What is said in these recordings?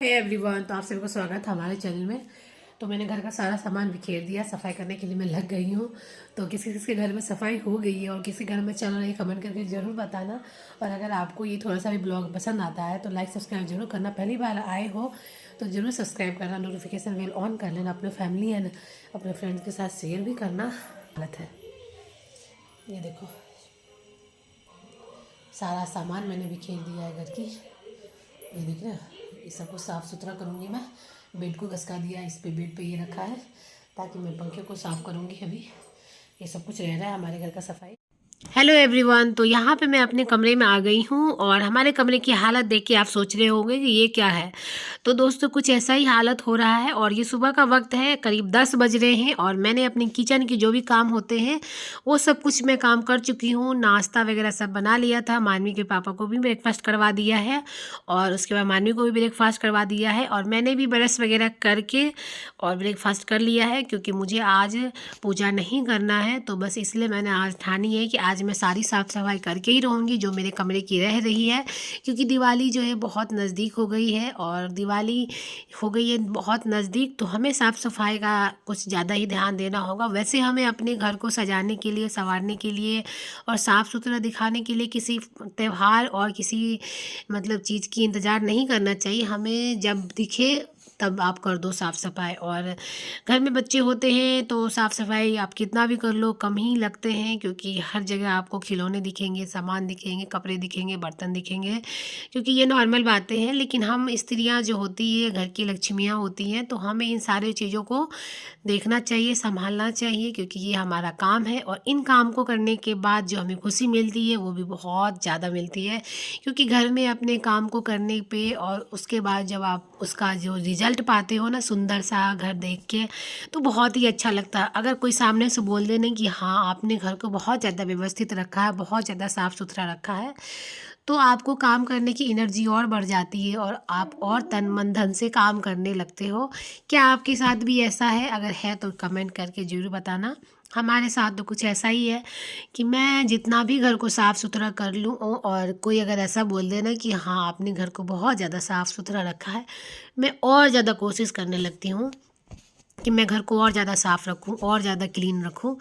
Hey everyone, तो आप सभी को स्वागत है हमारे चैनल में। तो मैंने घर का सारा सामान बिखेर दिया, सफाई करने के लिए मैं लग गई हूँ। तो किसी किसी के घर में सफाई हो गई है और किसी घर में चल रही है, कमेंट करके ज़रूर बताना। और अगर आपको ये थोड़ा सा भी ब्लॉग पसंद आता है तो लाइक सब्सक्राइब जरूर करना। पहली बार आए हो तो ज़रूर सब्सक्राइब करना, नोटिफिकेशन बेल ऑन कर लेना, अपने फैमिली एंड अपने फ्रेंड्स के साथ शेयर भी करना। गलत है, ये देखो सारा सामान मैंने बिखेर दिया है घर की। ये देख रहे हो, ये सबको साफ़ सुथरा करूँगी मैं। बेड को घसका दिया, इस पे बेड पे ये रखा है ताकि मैं पंखे को साफ़ करूँगी। अभी ये सब कुछ रह रहा है हमारे घर का सफाई। हेलो एवरीवन, तो यहाँ पे मैं अपने कमरे में आ गई हूँ और हमारे कमरे की हालत देख के आप सोच रहे होंगे कि ये क्या है। तो दोस्तों कुछ ऐसा ही हालत हो रहा है और ये सुबह का वक्त है, करीब 10 बज रहे हैं और मैंने अपने किचन के जो भी काम होते हैं वो सब कुछ मैं काम कर चुकी हूँ। नाश्ता वगैरह सब बना लिया था, मानवी के पापा को भी ब्रेकफास्ट करवा दिया है और उसके बाद मानवी को भी ब्रेकफास्ट करवा दिया है और मैंने भी ब्रश वगैरह करके और ब्रेकफास्ट कर लिया है क्योंकि मुझे आज पूजा नहीं करना है। तो बस इसलिए मैंने आज ठानी है कि आज मैं सारी साफ़ सफाई करके ही रहूँगी जो मेरे कमरे की रह रही है, क्योंकि दिवाली जो है बहुत नज़दीक हो गई है और दिवाली हो गई है बहुत नज़दीक, तो हमें साफ़ सफाई का कुछ ज़्यादा ही ध्यान देना होगा। वैसे हमें अपने घर को सजाने के लिए, संवारने के लिए और साफ़ सुथरा दिखाने के लिए किसी त्यौहार और किसी मतलब चीज़ की इंतज़ार नहीं करना चाहिए। हमें जब दिखे तब आप कर दो साफ़ सफाई। और घर में बच्चे होते हैं तो साफ़ सफाई आप कितना भी कर लो कम ही लगते हैं, क्योंकि हर जगह आपको खिलौने दिखेंगे, सामान दिखेंगे, कपड़े दिखेंगे, बर्तन दिखेंगे, क्योंकि ये नॉर्मल बातें हैं। लेकिन हम स्त्रियां जो होती है, घर की लक्ष्मियां होती हैं, तो हमें इन सारी चीज़ों को देखना चाहिए, संभालना चाहिए, क्योंकि ये हमारा काम है। और इन काम को करने के बाद जो हमें खुशी मिलती है वो भी बहुत ज़्यादा मिलती है, क्योंकि घर में अपने काम को करने पे और उसके बाद जब आप उसका जो रिज़ल्ट पाते हो ना, सुंदर सा घर देख के, तो बहुत ही अच्छा लगता है। अगर कोई सामने से बोल दे ना कि हाँ आपने घर को बहुत ज़्यादा व्यवस्थित रखा है, बहुत ज़्यादा साफ़ सुथरा रखा है, तो आपको काम करने की एनर्जी और बढ़ जाती है और आप और तन मन धन से काम करने लगते हो। क्या आपके साथ भी ऐसा है? अगर है तो कमेंट करके ज़रूर बताना। हमारे साथ तो कुछ ऐसा ही है कि मैं जितना भी घर को साफ़ सुथरा कर लूँ और कोई अगर ऐसा बोल दे ना कि हाँ आपने घर को बहुत ज़्यादा साफ़ सुथरा रखा है, मैं और ज़्यादा कोशिश करने लगती हूँ कि मैं घर को और ज़्यादा साफ़ रखूँ और ज़्यादा क्लीन रखूँ।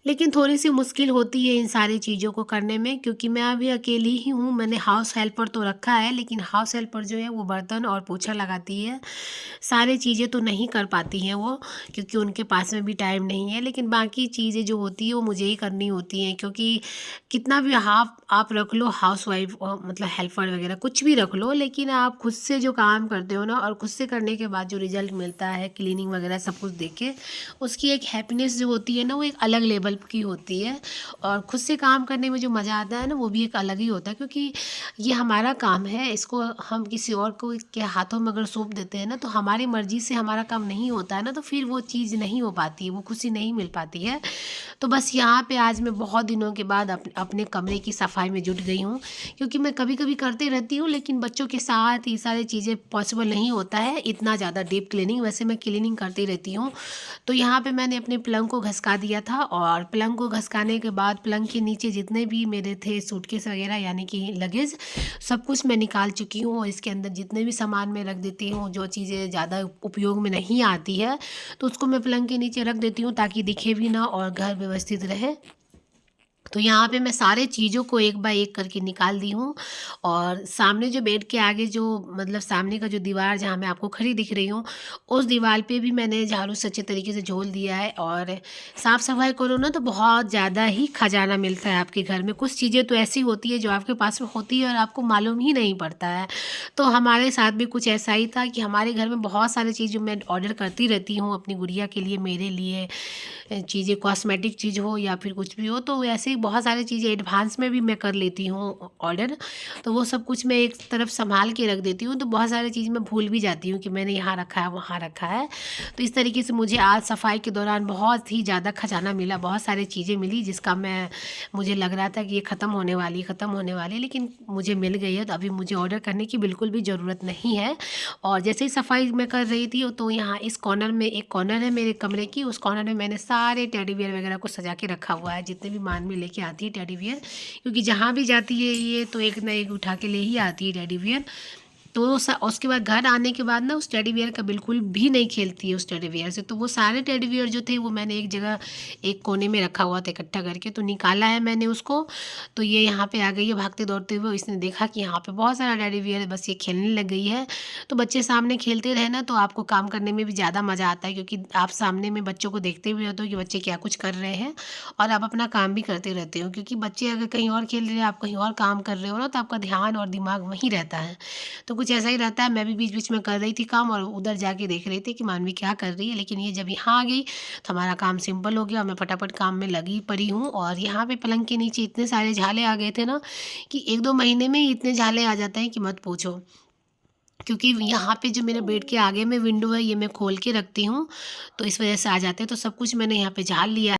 लेकिन थोड़ी-सी मुश्किल होती है इन सारी चीज़ों को करने में, क्योंकि मैं अभी अकेली ही हूँ। मैंने हाउस हेल्पर तो रखा है, लेकिन हाउस हेल्पर जो है वो बर्तन और पोछा लगाती है। सारी चीज़ें तो नहीं कर पाती हैं वो, क्योंकि उनके पास में भी टाइम नहीं है। लेकिन बाकी चीज़ें जो होती हैं वो मुझे ही करनी होती हैं, क्योंकि कितना भी आप रख लो हाउसवाइफ़ मतलब हेल्पर वगैरह कुछ भी रख लो, लेकिन आप खुद से जो काम करते हो ना और खुद से करने के बाद जो रिज़ल्ट मिलता है, क्लीनिंग वगैरह सब कुछ देख के, उसकी एक हैप्पीनेस जो होती है ना, वो एक अलग लेवल की होती है। और खुद से काम करने में जो मज़ा आता है ना, वो भी एक अलग ही होता है, क्योंकि ये हमारा काम है। इसको हम किसी और को के हाथों में अगर सौंप देते हैं ना, तो हमारी मर्ज़ी से हमारा काम नहीं होता है ना, तो फिर वो चीज़ नहीं हो पाती है, वो खुशी नहीं मिल पाती है। तो बस यहाँ पे आज मैं बहुत दिनों के बाद अपने कमरे की सफाई में जुट गई हूँ, क्योंकि मैं कभी कभी करती रहती हूँ, लेकिन बच्चों के साथ ये सारी चीज़ें पॉसिबल नहीं होता है इतना ज़्यादा डीप क्लीनिंग। वैसे मैं क्लीनिंग करती रहती हूँ। तो यहाँ पे मैंने अपने पलंग को घसका दिया था और पलंग को घसकाने के बाद पलंग के नीचे जितने भी मेरे थे सूटकेस वगैरह यानी कि लगेज, सब कुछ मैं निकाल चुकी हूँ। और इसके अंदर जितने भी सामान मैं रख देती हूँ, जो चीज़ें ज़्यादा उपयोग में नहीं आती है, तो उसको मैं पलंग के नीचे रख देती हूँ ताकि दिखे भी ना और घर व्यवस्थित रहे। तो यहाँ पे मैं सारे चीज़ों को एक बाय एक करके निकाल दी हूँ। और सामने जो बेड के आगे जो मतलब सामने का जो दीवार जहाँ मैं आपको खड़ी दिख रही हूँ, उस दीवार पे भी मैंने झाड़ू से अच्छे तरीके से झोल दिया है। और साफ़ सफाई करो ना तो बहुत ज़्यादा ही खजाना मिलता है आपके घर में। कुछ चीज़ें तो ऐसी होती है जो आपके पास में होती है और आपको मालूम ही नहीं पड़ता है। तो हमारे साथ भी कुछ ऐसा ही था कि हमारे घर में बहुत सारी चीज़ जो मैं ऑर्डर करती रहती हूँ अपनी गुड़िया के लिए, मेरे लिए चीज़ें, कॉस्मेटिक चीज़ हो या फिर कुछ भी हो, तो ऐसे ही बहुत सारी चीज़ें एडवांस में भी मैं कर लेती हूँ ऑर्डर। तो वो सब कुछ मैं एक तरफ संभाल के रख देती हूँ, तो बहुत सारी चीज़ मैं भूल भी जाती हूँ कि मैंने यहाँ रखा है, वहाँ रखा है। तो इस तरीके से मुझे आज सफाई के दौरान बहुत ही ज़्यादा खजाना मिला, बहुत सारी चीज़ें मिली जिसका मुझे लग रहा था कि ये ख़त्म होने वाली है, ख़त्म होने वाली है, लेकिन मुझे मिल गई है। तो अभी मुझे ऑर्डर करने की बिल्कुल भी ज़रूरत नहीं है। और जैसे ही सफाई मैं कर रही थी तो यहाँ इस कॉर्नर में एक कॉर्नर है मेरे कमरे की, उस कॉर्नर में मैंने सारे टेडी बियर वगैरह को सजा के रखा हुआ है, जितने भी मानवी लेके आती है टेडी बियर, क्योंकि जहाँ भी जाती है ये तो एक ना एक उठा के ले ही आती है टेडी बियर। तो उसके बाद घर आने के बाद ना उस टेडी बियर का बिल्कुल भी नहीं खेलती है उस टेडी बियर से। तो वो सारे टेडी बियर जो थे वो मैंने एक जगह एक कोने में रखा हुआ था इकट्ठा करके, तो निकाला है मैंने उसको। तो ये यहाँ पे आ गई है भागते दौड़ते हुए। इसने देखा कि यहाँ पे बहुत सारा टेडी बियर है, बस ये खेलने लग गई है। तो बच्चे सामने खेलते रहे ना तो आपको काम करने में भी ज़्यादा मज़ा आता है, क्योंकि आप सामने में बच्चों को देखते भी रहते हो कि बच्चे क्या कुछ कर रहे हैं, और आप अपना काम भी करते रहते हो। क्योंकि बच्चे अगर कहीं और खेल रहे हैं, आप कहीं और काम कर रहे हो ना, तो आपका ध्यान और दिमाग वहीं रहता है। तो कुछ ऐसा ही रहता है। मैं भी बीच बीच में कर रही थी काम और उधर जाके देख रही थी कि मानवी क्या कर रही है। लेकिन ये जब यहाँ आ गई तो हमारा काम सिंपल हो गया। मैं फटाफट काम में लगी पड़ी हूँ। और यहाँ पे पलंग के नीचे इतने सारे झाले आ गए थे ना कि 1-2 महीने में ही इतने झाले आ जाते हैं कि मत पूछो। क्योंकि यहाँ पे जो मेरे बेड के आगे में विंडो है ये मैं खोल के रखती हूँ, तो इस वजह से आ जाते हैं। तो सब कुछ मैंने यहाँ पे झाल लिया।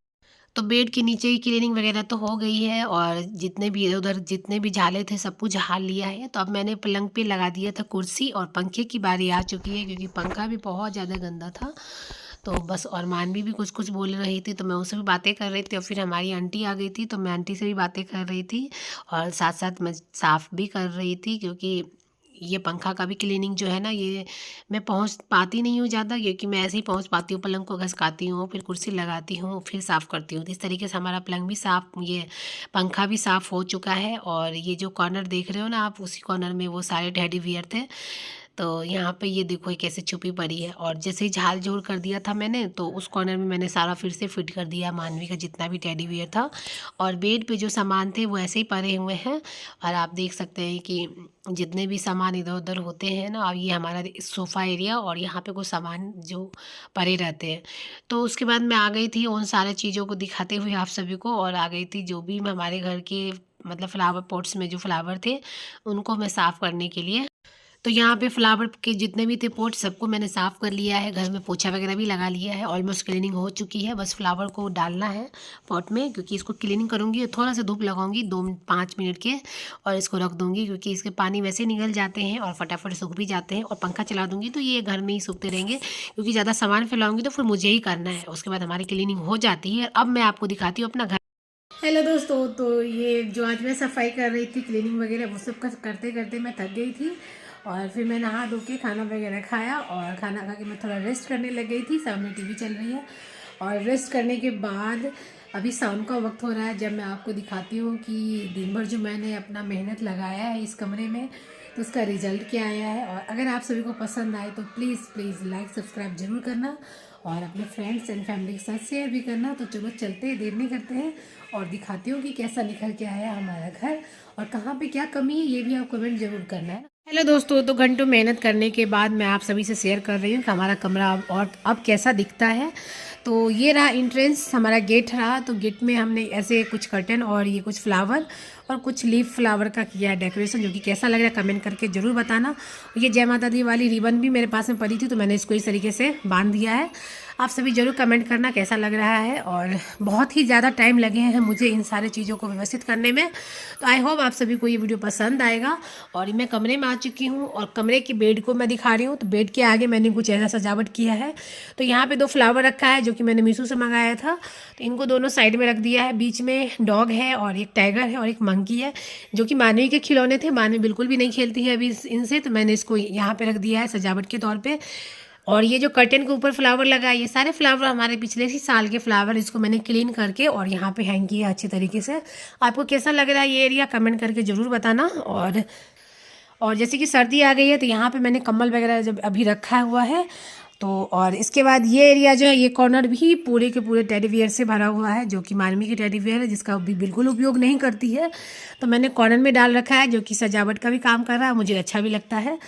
तो बेड के नीचे की क्लीनिंग वगैरह तो हो गई है, और जितने भी इधर उधर जितने भी झाले थे सब कुछ झाल लिया है। तो अब मैंने पलंग पे लगा दिया था कुर्सी, और पंखे की बारी आ चुकी है, क्योंकि पंखा भी बहुत ज़्यादा गंदा था। तो बस, और मानवी भी कुछ कुछ बोल रही थी तो मैं उससे भी बातें कर रही थी। और फिर हमारी आंटी आ गई थी तो मैं आंटी से भी बातें कर रही थी, और साथ साथ मैं साफ़ भी कर रही थी। क्योंकि ये पंखा का भी क्लीनिंग जो है ना, ये मैं पहुंच पाती नहीं हूँ ज़्यादा, क्योंकि मैं ऐसे ही पहुंच पाती हूँ। पलंग को घसकाती हूँ, फिर कुर्सी लगाती हूँ, फिर साफ़ करती हूँ। तो इस तरीके से हमारा पलंग भी साफ़, ये पंखा भी साफ़ हो चुका है। और ये जो कॉर्नर देख रहे हो ना आप, उसी कॉर्नर में वो सारे टेडी बियर थे। तो यहाँ पे ये देखो ये कैसे छुपी पड़ी है। और जैसे ही झाल झूल कर दिया था मैंने, तो उस कॉर्नर में मैंने सारा फिर से फिट कर दिया मानवी का जितना भी टेडी बियर था। और बेड पे जो सामान थे वो ऐसे ही पड़े हुए हैं। और आप देख सकते हैं कि जितने भी सामान इधर उधर होते हैं ना, और ये हमारा सोफ़ा एरिया, और यहाँ पे कुछ सामान जो पड़े रहते हैं। तो उसके बाद मैं आ गई थी उन सारे चीज़ों को दिखाते हुए आप सभी को, और आ गई थी जो भी हमारे घर के मतलब फ्लावर पॉट्स में जो फ्लावर थे उनको मैं साफ़ करने के लिए। तो यहाँ पे फ्लावर के जितने भी थे पॉट सबको मैंने साफ़ कर लिया है। घर में पोछा वगैरह भी लगा लिया है। ऑलमोस्ट क्लीनिंग हो चुकी है। बस फ्लावर को डालना है पॉट में, क्योंकि इसको क्लीनिंग करूँगी। थोड़ा सा धूप लगाऊंगी 2-5 मिनट के, और इसको रख दूँगी, क्योंकि इसके पानी वैसे निकल जाते हैं और फटाफट सूख भी जाते हैं। और पंखा चला दूँगी तो ये घर में ही सूखते रहेंगे, क्योंकि ज़्यादा सामान फैलाऊँगी तो फिर मुझे ही करना है। उसके बाद हमारी क्लीनिंग हो जाती है। अब मैं आपको दिखाती हूँ अपना घर। हेलो दोस्तों, तो ये जो आज मैं सफाई कर रही थी क्लीनिंग वगैरह वो सब करते करते मैं थक गई थी। और फिर मैं नहा धो के खाना वगैरह खाया, और खाना खा के मैं थोड़ा रेस्ट करने लग गई थी। सामने टीवी चल रही है, और रेस्ट करने के बाद अभी शाम का वक्त हो रहा है, जब मैं आपको दिखाती हूँ कि दिन भर जो मैंने अपना मेहनत लगाया है इस कमरे में, तो उसका रिज़ल्ट क्या आया है। और अगर आप सभी को पसंद आए तो प्लीज़ प्लीज़ लाइक सब्सक्राइब ज़रूर करना, और अपने फ्रेंड्स एंड फैमिली के साथ शेयर भी करना। तो चलो चलते हैं, देर नहीं करते हैं, और दिखाती हूँ कि कैसा निकल के आया हमारा घर, और कहाँ पे क्या कमी है ये भी आप कमेंट जरूर करना है। हेलो दोस्तों, तो घंटों मेहनत करने के बाद मैं आप सभी से शेयर कर रही हूँ कि हमारा कमरा अब कैसा दिखता है। तो ये रहा एंट्रेंस, हमारा गेट रहा। तो गेट में हमने ऐसे कुछ कर्टन और ये कुछ फ्लावर और कुछ लीफ फ्लावर का किया है डेकोरेशन, जो कि कैसा लग रहा है कमेंट करके ज़रूर बताना। ये जय माता दी वाली रिबन भी मेरे पास में पड़ी थी, तो मैंने इसको इस तरीके से बांध दिया है। आप सभी ज़रूर कमेंट करना कैसा लग रहा है। और बहुत ही ज़्यादा टाइम लगे हैं मुझे इन सारे चीज़ों को व्यवस्थित करने में। तो आई होप आप सभी को ये वीडियो पसंद आएगा। और मैं कमरे में आ चुकी हूँ, और कमरे की बेड को मैं दिखा रही हूँ। तो बेड के आगे मैंने कुछ ऐसा सजावट किया है। तो यहाँ पे 2 फ्लावर रखा है जो कि मैंने मीशो से मंगाया था। तो इनको दोनों साइड में रख दिया है। बीच में डॉग है, और एक टाइगर है, और एक मंकी है, जो कि मानवी के खिलौने थे। मानवी बिल्कुल भी नहीं खेलती है अभी इनसे, तो मैंने इसको यहाँ पे रख दिया है सजावट के तौर पे। और ये जो कर्टन के ऊपर फ्लावर लगा है, ये सारे फ्लावर हमारे पिछले ही साल के फ्लावर, इसको मैंने क्लीन करके और यहाँ पे हैंग किया अच्छे तरीके से। आपको कैसा लग रहा है ये एरिया कमेंट करके ज़रूर बताना। और जैसे कि सर्दी आ गई है तो यहाँ पे मैंने कम्बल वगैरह जब अभी रखा हुआ है। तो और इसके बाद ये एरिया जो है, ये कॉर्नर भी पूरे के पूरे टेडी बियर से भरा हुआ है, जो कि मानवी की टेडी बियर है, जिसका भी बिल्कुल उपयोग नहीं करती है। तो मैंने कॉर्नर में डाल रखा है, जो कि सजावट का भी काम कर रहा है, मुझे अच्छा भी लगता है।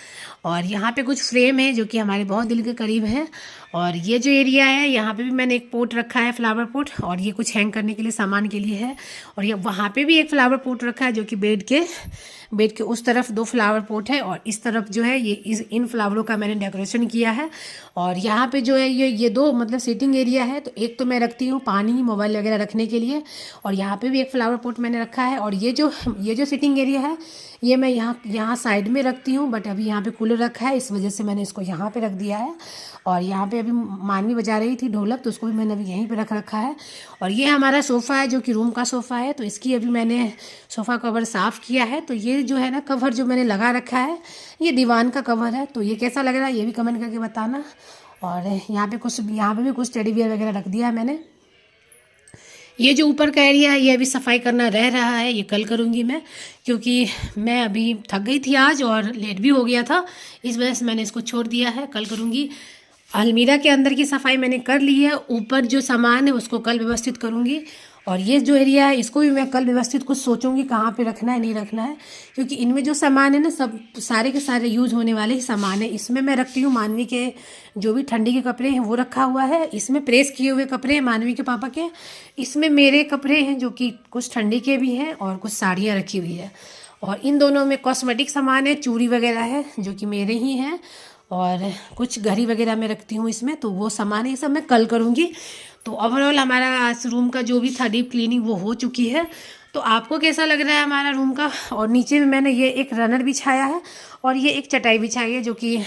और यहाँ पे कुछ फ्रेम है जो कि हमारे बहुत दिल के करीब हैं। और ये जो एरिया है, यहाँ पे भी मैंने एक पोट रखा है, फ्लावर पोट, और ये कुछ हैंग करने के लिए सामान के लिए है। और ये वहाँ पे भी एक फ्लावर पोट रखा है, जो कि बेड के उस तरफ 2 फ्लावर पोट है, और इस तरफ जो है ये इन फ्लावरों का मैंने डेकोरेशन किया है। और यहाँ पे जो है ये 2 मतलब सीटिंग एरिया है। तो एक तो मैं रखती हूँ पानी मोबाइल वगैरह रखने के लिए, और यहाँ पे भी एक फ्लावर पोट मैंने रखा है। और ये जो सीटिंग एरिया है, ये मैं यहाँ साइड में रखती हूँ, बट अभी यहाँ पे कूलर रखा है, इस वजह से मैंने इसको यहाँ पे रख दिया है। और यहाँ पे अभी मानवी बजा रही थी ढोलक, तो उसको भी मैंने अभी यहीं पे रख रखा है। और ये हमारा सोफ़ा है, जो कि रूम का सोफ़ा है। तो इसकी अभी मैंने सोफ़ा कवर साफ़ किया है। तो ये जो है ना कवर जो मैंने लगा रखा है, ये दीवान का कवर है। तो ये कैसा लग रहा है ये भी कमेंट करके बताना। और यहाँ पे भी कुछ टेडी बियर वगैरह रख दिया है मैंने। ये जो ऊपर का एरिया है ये अभी सफाई करना रह रहा है, ये कल करूँगी मैं, क्योंकि मैं अभी थक गई थी आज और लेट भी हो गया था, इस वजह से मैंने इसको छोड़ दिया है, कल करूँगी। अलमीरा के अंदर की सफाई मैंने कर ली है, ऊपर जो सामान है उसको कल व्यवस्थित करूँगी। और ये जो एरिया है इसको भी मैं कल व्यवस्थित कुछ सोचूंगी कहाँ पे रखना है नहीं रखना है, क्योंकि इनमें जो सामान है ना सब सारे के सारे यूज़ होने वाले ही सामान है। इसमें मैं रखती हूँ मानवी के जो भी ठंडी के कपड़े हैं वो रखा हुआ है, इसमें प्रेस किए हुए कपड़े हैं मानवी के पापा के, इसमें मेरे कपड़े हैं जो कि कुछ ठंडी के भी हैं और कुछ साड़ियाँ रखी हुई है। और इन दोनों में कॉस्मेटिक सामान है, चूड़ी वगैरह है जो कि मेरे ही हैं, और कुछ घड़ी वगैरह मैं रखती हूँ इसमें, तो वो सामान ये सब मैं कल करूँगी। तो ओवरऑल हमारा आज रूम का जो भी था डीप क्लीनिंग वो हो चुकी है। तो आपको कैसा लग रहा है हमारा रूम का। और नीचे में मैंने ये एक रनर बिछाया है और ये एक चटाई बिछाई है जो कि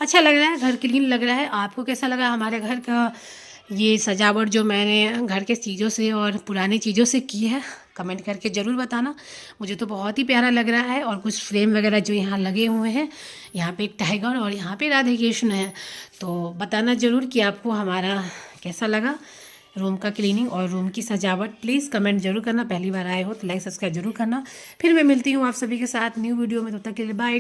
अच्छा लग रहा है, घर क्लीन लग रहा है। आपको कैसा लगा हमारे घर का ये सजावट जो मैंने घर के चीज़ों से और पुरानी चीज़ों से की है, कमेंट करके ज़रूर बताना। मुझे तो बहुत ही प्यारा लग रहा है। और कुछ फ्रेम वगैरह जो यहाँ लगे हुए हैं, यहाँ पे एक टाइगर और यहाँ पे राधे कृष्ण है। तो बताना ज़रूर कि आपको हमारा कैसा लगा रूम का क्लीनिंग और रूम की सजावट। प्लीज़ कमेंट जरूर करना, पहली बार आए हो तो लाइक सब्सक्राइब जरूर करना। फिर मैं मिलती हूँ आप सभी के साथ न्यू वीडियो में, तब तक के लिए बाय।